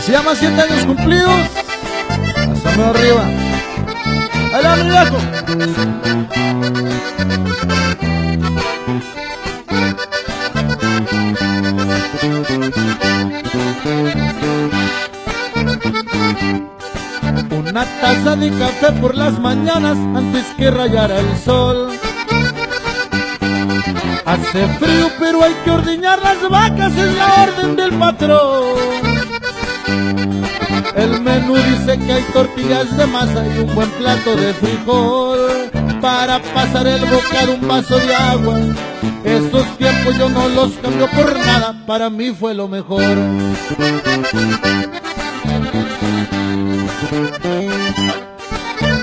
se llama 7 años cumplidos. Hasta arriba. ¡Ahí va, mi viejo! Una taza de café por las mañanas antes que rayara el sol. Hace frío pero hay que ordeñar las vacas, es la orden del patrón. El menú dice que hay tortillas de masa y un buen plato de frijol. Para pasar el bocado un vaso de agua. Esos tiempos yo no los cambio por nada, para mí fue lo mejor.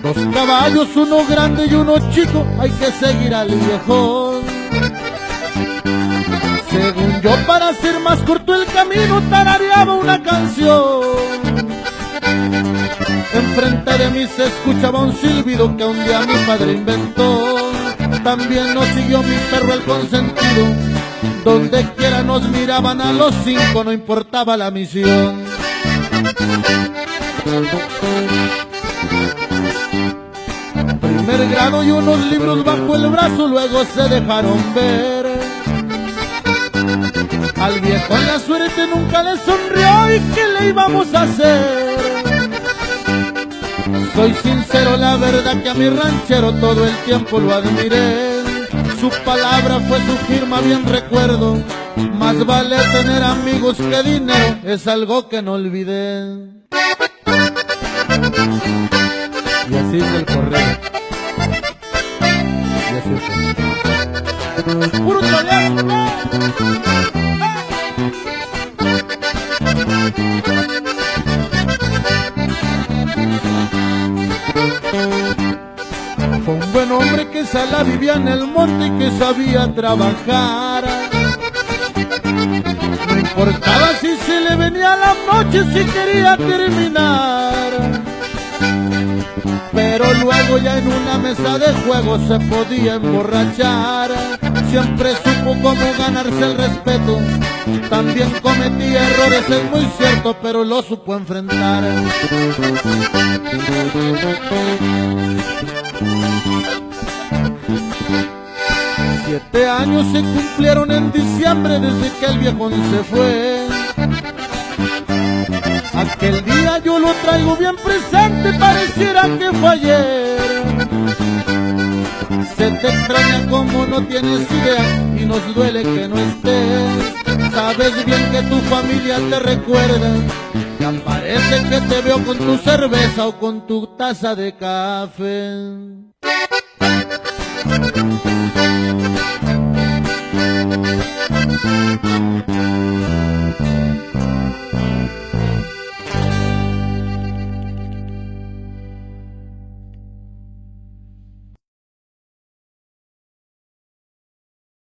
Dos caballos, uno grande y uno chico, hay que seguir al viejón. Según yo, para hacer más corto el camino, tarareaba una canción. Enfrente de mí se escuchaba un silbido que un día mi padre inventó. También nos siguió mi perro el consentido. Donde quiera nos miraban a los 5, no importaba la misión. Primer grado y unos libros bajo el brazo, luego se dejaron ver. Al viejo la suerte nunca le sonrió, ¿y qué le íbamos a hacer? Soy sincero, la verdad que a mi ranchero todo el tiempo lo admiré. Su palabra fue su firma, bien recuerdo. Más vale tener amigos que dinero, es algo que no olvidé. Y así es el correo. Y así es el... ¡Puro troleazo! Fue un buen hombre que sola vivía en el monte y que sabía trabajar. No importaba si se le venía la noche, si quería terminar. Pero luego ya en una mesa de juego se podía emborrachar. Siempre supo cómo ganarse el respeto. También cometía errores, es muy cierto, pero lo supo enfrentar. 7 años se cumplieron en diciembre desde que el viejón se fue. Aquel día yo lo traigo bien presente, pareciera que fue ayer. Se te extraña como no tienes idea y nos duele que no estés. Sabes bien que tu familia te recuerda, ya parece que te veo con tu cerveza o con tu taza de café.